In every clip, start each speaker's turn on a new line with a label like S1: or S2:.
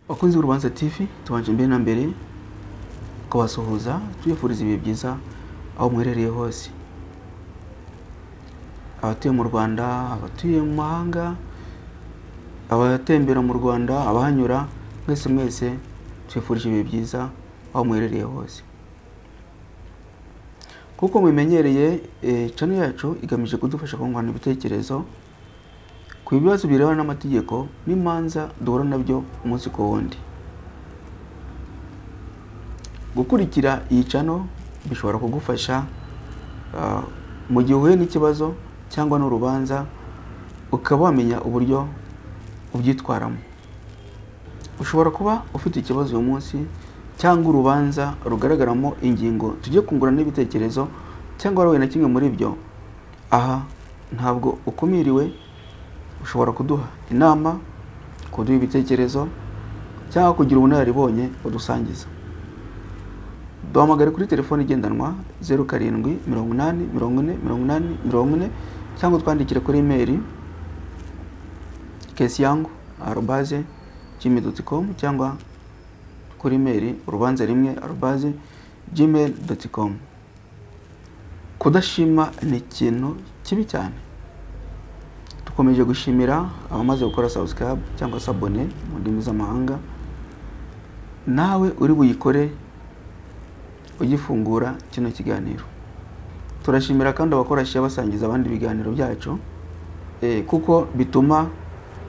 S1: Bakunzi b'Urubanza TV tubanje mbere na mbere kubasuhuza twifuriza ibihe byiza aho muherereye hose, abatuye mu Rwanda, abatuye mu mahanga, abatembera mu Rwanda, abahanyura, mwese twifurije ibihe byiza aho muherereye hose. Kuko mumenyereye channel yacu igamije kudufasha kungurana ibitekerezo ku bibazo birebana n'amategeko n'imanza duhura nabyo umunsi ku wundi. Gukurikira iyi channel bishobora kugufasha mu gihe uhuye n'ikibazo cyangwa n'urubanza ukaba wamenya uburyo ubyitwaramo. Ushobora kuba ufite ikibazo uyu munsi cyangwa urubanza rugaragaramo ingingo tujye kungurana n'ibitekerezo cyangwa wowe na kimwe muri byo, aha ntabwo ukumiriwe. Ushobora kuduha inama, kuduha ibitekerezo cyangwa kugira ubunararibonye udusangiza. Duhamagare kuri telefone igendanwa 0780408040 cyangwa twandikire kuri email kesiyangu@gmail.com cyangwa kuri email urubanza1@gmail.com. Kudashima ni ikintu kibi cyane. Dukomeje gushimira abamaze gukora subscribe cyangwa abone mu ndimi z'amahanga. Nawe uri buyikore ugifungura kino kiganiro. Turashimira kandi abakora share basangiza abandi biganiro byacu kuko bituma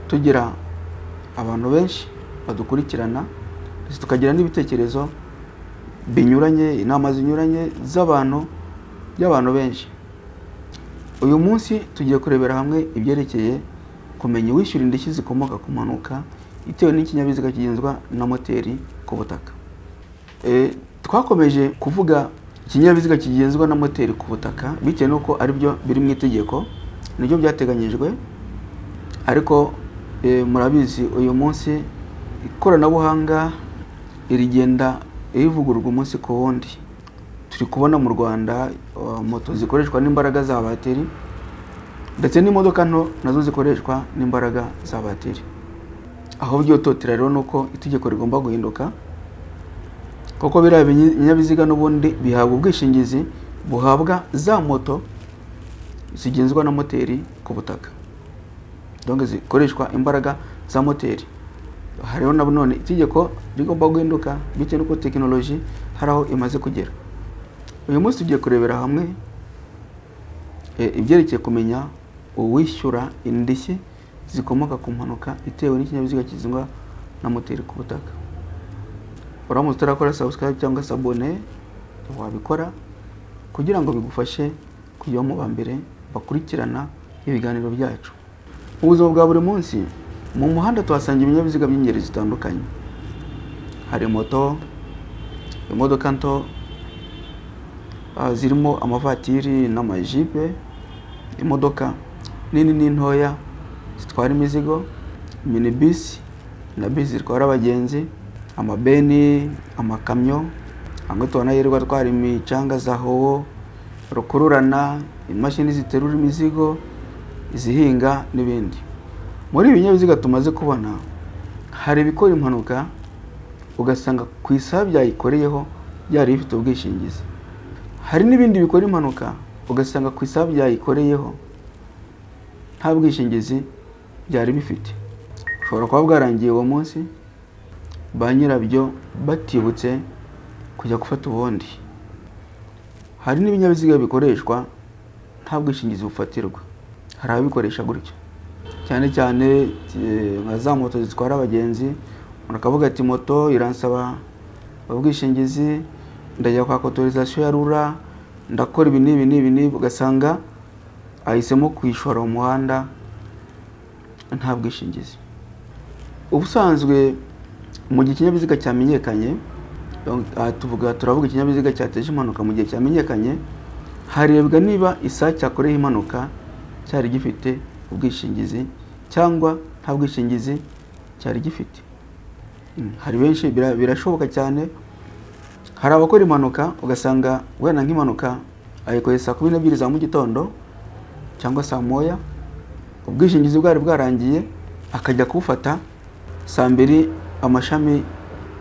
S1: tugira abantu benshi badukurikirana, tukagira n'ibitekerezo binyuranye, inama zinyuranye by'abantu benshi. Uyu munsi tugiye kurebera hamwe ibyerekeye kumenya uwishyura indishyi zikomoka ku mpanuka itewe n'ikinyabiziga kigenzwa na moteri ku butaka. Twakomeje kuvuga ikinyabiziga kigenzwa na moteri ku butaka bitewe nuko ari byo biri mu itegeko, nibyo byateganyijwe. Ariko murabizi uyu munsi ikoranabuhanga rigenda rivugururwa umunsi ku wundi. Turi kubona mu Rwanda moto zikoreshwa n'imbaraga za bateri ndetse n'imodoka nto nazo zikoreshwa n'imbaraga za bateri. Aho byototera rero nuko itegeko rigomba guhinduka, kuko biriya binyabiziga n'ubundi bihabwa ubwishingizi buhabwa za moto zigenzwa na moteri ku butaka, donc zikoreshwa imbaraga za moteri. Hariho na none itegeko rigomba guhinduka bitewe n'uko technology haraho imaze kugera. Uyu munsi tugiye kurebera hamwe ibyerekeye kumenya uwishyura indishyi zikomoka ku mpanuka itewe n'ikinyabiziga kigenzwa na moteri ku butaka. Uramutse utarakora subscribe cyangwa abone wabikora kugira ngo bigufashe kujya mu bambere bakurikirana ibiganiro byacu. Mu buzima bwa buri munsi mu muhanda tuhasanga ibinyabiziga by'ingeri zitandukanye. Hari moto, imodoka nto zirimo amavatiri n'amajipe, imodoka nini n'intoya zitwara imizigo, minibus na bisi zitwara abagenzi, amabeni, amakamyo, amwe tubona yirirwa atwara imicanga za howo, rukururana, imashini ziterura imizigo, izihinga n'ibindi. Muri ibinyabiziga tumaze kubona hari ibikora impanuka ugasanga ku isaha byayikoreyeho byari bifite ubwishingizi. Hari n'ibindi bikora impanuka ugasanga ku isaha byayikoreyeho nta bwishingizi byari bifite. Ushobora kuba bwarangiye uwo munsi ba nyirabyo batibutse kujya gufata ubundi. Hari n'ibinyabiziga bikoreshwa nta bwishingizi bufatirwa. Hari ababikoresha gutyo, cyane cyane nka za moto zitwara abagenzi. Urakavuga ati moto iransaba ubwishingizi, ndajya kwa autorisation ya rura, ndakora ibi n'ibi, ugasanga ahisemo kwishora mu muhanda nta bwishingizi. Ubusanzwe mu gihe ikinyabiziga cyamenyekanye, turavuga ikinyabiziga cyateje impanuka mu gihe cyamenyekanye, harebwa niba isaha cyakoreye impanuka cyari gifite ubwishingizi cyangwa nta bwishingizi cyari gifite. Hari benshi birashoboka cyane. Hari abakora impanuka ugasanga wenda nk'impanuka ayikoye saa 12 za mu gitondo cyangwa saa moya, ubwishingizi bwari bwarangiye akajya kufata saa 2 amashami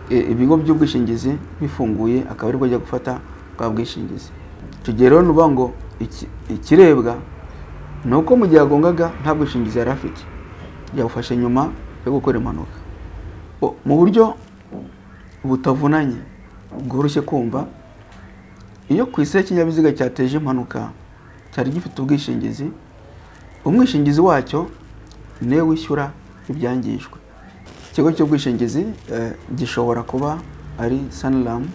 S1: ibigo by'ubwishingizi bifunguye akaba aribwo ajya gufata bwa bwishingizi. Icyo gihe rero nuvuga ngo ikirebwa ni uko mu gihe agongaga nta bwishingizi yari afite, yawufashe nyuma yo gukora impanuka. Mu buryo butavunanye bworoshye kumva, iyo ku isi y'ikinyabiziga cyateje impanuka cyari gifite ubwishingizi, umwishingizi wacyo niwe wishyura ibyangijwe. Ikigo cy'ubwishingizi gishobora kuba ari Sanlam,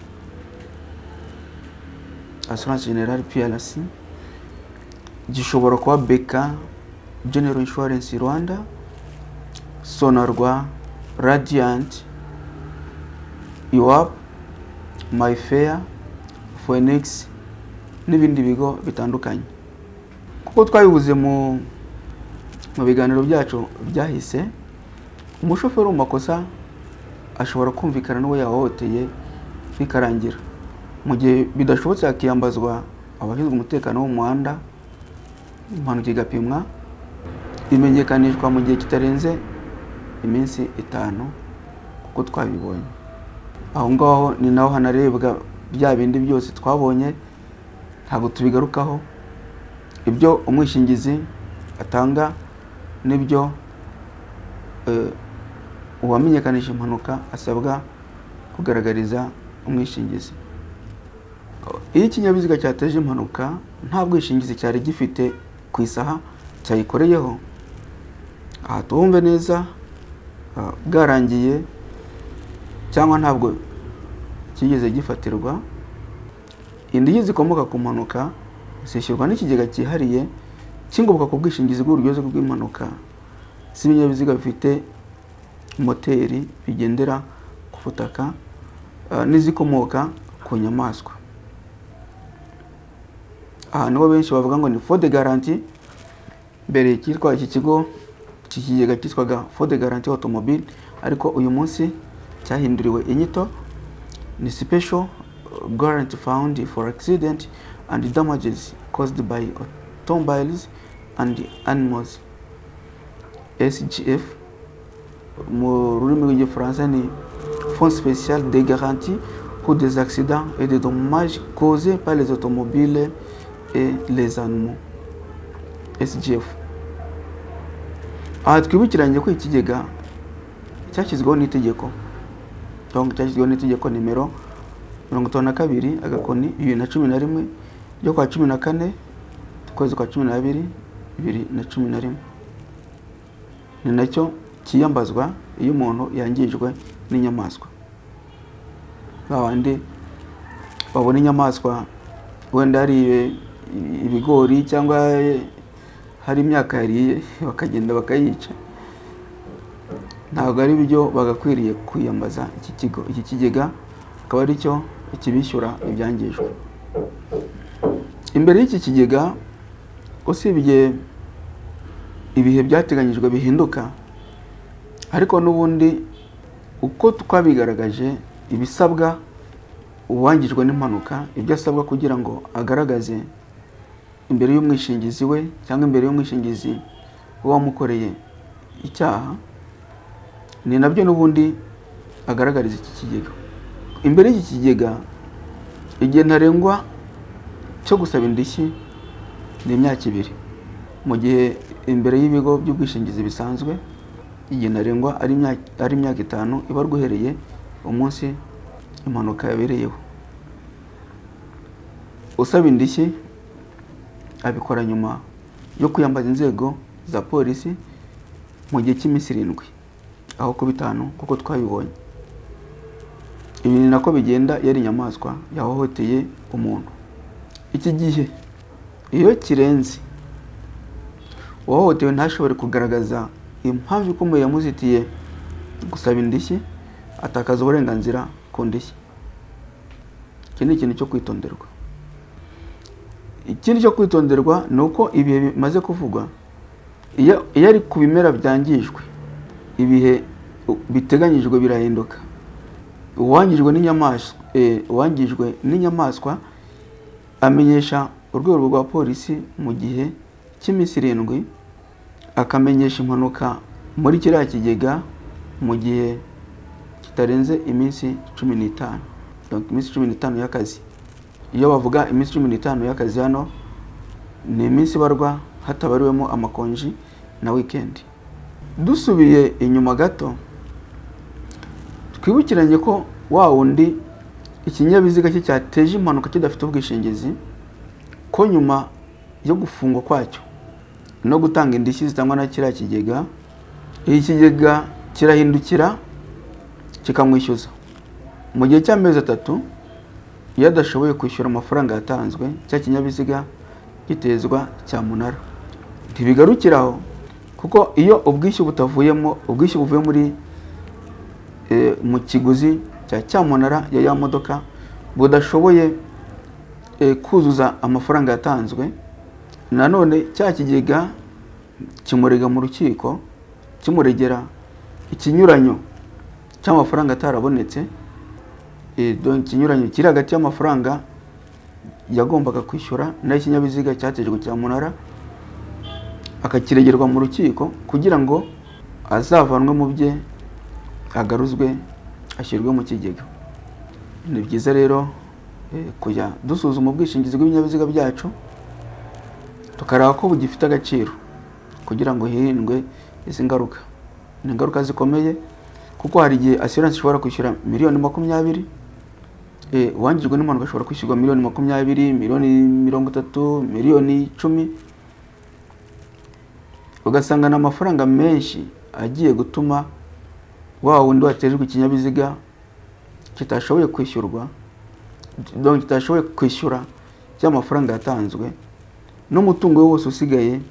S1: Assurance Generale PLC, gishobora kuba Beka, General Insurance Rwanda, Sonarwa, Radiant, UAP, Mayfair, Phoenix n'ibindi bigo bitandukanye. Kuko twabivuze mu biganiro byacu byahise, umushoferi mu makosa ashobora kumvikana n'uwo yahohoteye bikarangira. Mu gihe bidashobotse hakiyambazwa abashinzwe umutekano wo mu muhanda, impanuka igapimwa, imenyekanishwa mu gihe kitarenze iminsi 5 kuko twabibonye. Aho ngaho ni naho hanarebwa bya bindi byose twabonye, ntabwo tubigarukaho. Ibyo umwishingizi atanga nibyo uwamenyekanisha impanuka asabwa kugaragariza umwishingizi. Iyo ikinyabiziga cyateje impanuka nta bwishingizi cyari gifite ku isaha cyayikoreyeho, aha tuhumve neza bwarangiye cyangwa ntabwo kigeze gifatirwa. Indishyi zikomoka ku mpanuka zishyurwa n'ikigega cyihariye cy'ingoboka ku bwishingizi bw'uburyoze bw'impanuka z'ibinyabiziga bifite moteri bigendera ku butaka n'izikomoka ku nyamaswa. Aha niho benshi bavuga ngo ni for de garantie. Mbere cyitwa iki kigo kikigega cyitwaga for de garantie automobile, ariko uyu munsi cyahinduriwe inyito, ni Special Guarantee Fund for Accident and Damages Caused by Automobiles and Animals, SGF. Mu rurimi rw'igifaransa ni Fonds Spécial de Garantie pour des accidents et des dommages causés par les automobiles et les animaux, SGF. Aha twibukiranye ko ikigega cyashyizweho n'itegeko, cyashyizweho n'itegeko nimero 52 agakoni 2011 ryo kwa 14 ukwezi kwa 12 2011. Ni nacyo kiyambazwa iyo umuntu yangijwe n'inyamaswa. Babandi babona inyamaswa wenda ari ibigori cyangwa hari imyaka yariye bakagenda bakayica, ntabwo ari byo bagakwiriye kwiyambaza iki kigo. Iki kigega akaba ari cyo ikibishyura ibyangijwe. Imbere y'iki kigega, usibye ibihe byateganyijwe bihinduka, ariko n'ubundi uko twabigaragaje ibisabwa uwangijwe n'impanuka, ibyo asabwa kugira ngo agaragaze imbere y'umwishingizi we cyangwa imbere y'umwishingizi wamukoreye icyaha, ni nabyo n'ubundi agaragariza iki kigega. Imbere y'iki kigega igihe ntarengwa cyo gusaba indishyi ni imyaka 2, mu gihe imbere y'ibigo by'ubwishingizi bisanzwe igihe ntarengwa ari imyaka 5 ibarwa uhereye umunsi impanuka yabereyeho. Usaba indishyi abikora nyuma yo kwiyambaza inzego za polisi mu gihe cy'iminsi 7 aho ku 5 kuko twabibonye. Ibi ni nako bigenda yari inyamaswa yahohoteye umuntu. Iki gihe iyo kirenze, uwahohotewe ntashobore kugaragaza impamvu ikomeye yamuzitiye gusaba indishyi, atakaza uburenganzira ku ndishyi. Iki ni ikintu cyo kwitonderwa. Ikindi cyo kwitonderwa ni uko ibihe bimaze kuvugwa, iyo ari ku bimera byangijwe, ibihe biteganyijwe birahinduka. Uwangijwe n'inyamaswa amenyesha urwego rwa polisi mu gihe cy'iminsi 7, akamenyesha impanuka muri kiriya kigega mu gihe kitarenze iminsi 15. Donc iminsi 15 y'akazi. Iyo bavuga iminsi 15 y'akazi hano ni iminsi barwa hatabariwemo amakonji na weekend. Dusubiye inyuma gato, twibukiranye ko wa wundi ikinyabiziga cye cyateje impanuka kidafite ubwishingizi, ko nyuma yo gufungwa kwacyo no gutanga indishyi zitangwa na kiriya kigega, iki kigega kirahindukira kikamwishyuza mu gihe cy'amezi 3 iyo adashoboye kwishyura amafaranga yatanzwe, cya kinyabiziga gitezwa cyamunara. Ntibigarukiraho, kuko iyo ubwishyu butavuyemo, ubwishyu buvuye muri mu kiguzi cya cyamunara ya modoka budashoboye kuzuza amafaranga yatanzwe, nanone cya kigega kimurega mu rukiko, kimuregera ikinyuranyo cy'amafaranga atarabonetse. Donc ikinyuranyo kiri hagati y'amafaranga yagombaga kwishyura n'ikinyabiziga cyatejwe cyamunara, akakiregerwa mu rukiko kugira ngo azavanwe mu bye, agaruzwe, ashyirwe mu kigega. Ni byiza rero kujya dusuzuma ubwishingizi bw'ibinyabiziga byacu, tukareba ko bugifite agaciro kugira ngo hirindwe izi ngaruka. Ni ingaruka zikomeye, kuko hari igihe assurance ishobora kwishyura miliyoni 20, wangijwe n'impanuka ashobora kwishyurwa miliyoni 20, miliyoni 30, miliyoni 10, ugasanga n'amafaranga menshi agiye gutuma wa wundi watejwe ikinyabiziga kitashoboye kwishyurwa, donc kitashoboye kwishyura cy'amafaranga yatanzwe, n'umutungo wose usigaye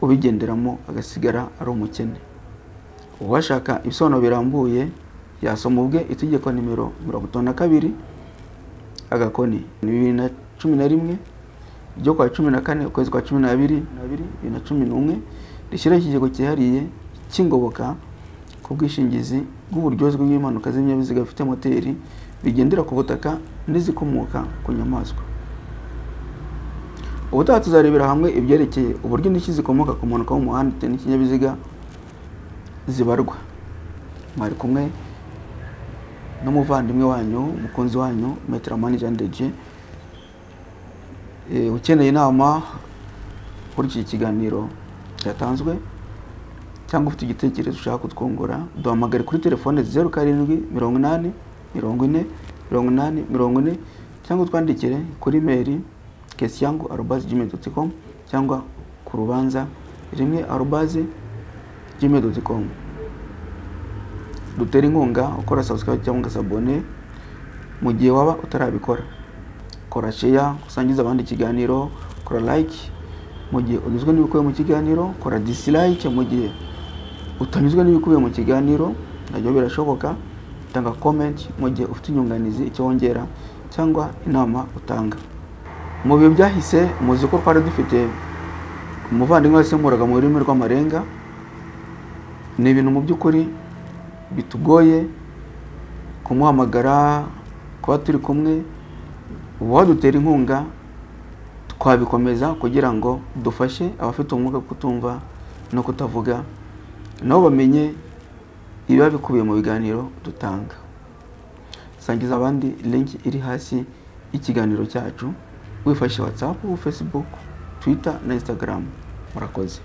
S1: ubigenderamo agasigara ari umukene. Uwashaka ibisobanuro birambuye yasoma ubwe itegeko nimero 52 agakoni 2011 ryo kwa 14 ukwezi kwa 12 2011 rishyira ikigego cyihariye cy'ingoboka ku bwishingizi bw'uburyozwe bw'impanuka z'ibinyabiziga bifite moteri bigendera ku butaka n'izikomoka ku nyamaswa. Ubutaha tuzarebera hamwe ibyerekeye uburyo indishyi zikomoka ku mpanuka mu muhanda n'ikinyabiziga zibarwa. Mwari kumwe n'umuvandimwe wanyu, umukunzi wanyu, Metero Manager Ndege. Ukeneye inama kuri iki kiganiro cyatanzwe cyangwa ufite igitekerezo ushaka kutwungura, duhamagare kuri telefone 0780 40 80 40 cyangwa twandikire kuri mail kesyangu@gmail.com cyangwa ku rubanza rimwe@gmail.com. Dutera inkunga ukora subscribe cyangwa sabone mu gihe waba utarabikora. Kora share, usangiza abandi ikiganiro, kora like mu gihe unyuzwe n'ibikubiye mu kiganiro, kora dislike mu gihe utanyuzwe n'ibikubiye mu kiganiro, nabyo birashoboka. Tanga comment mu gihe ufite inyunganizi, icyo wongera cyangwa inama utanga. Mu bihe byahise muzi ko twari dufite umuvandimwe wasemuraga mu rurimi rw'amarenga. Ni ibintu mu by'ukuri bitugoye kumuhamagara, kuba turi kumwe. Uwadutera inkunga twabikomeza kugira ngo dufashe abafite ubumuga kutumva no kutavuga, nabo bamenye ibiba bikubiye mu biganiro dutanga. Sangiza abandi link iri hasi y'ikiganiro cyacu, wifashisha WhatsApp, Facebook, Twitter na Instagram. Murakoze.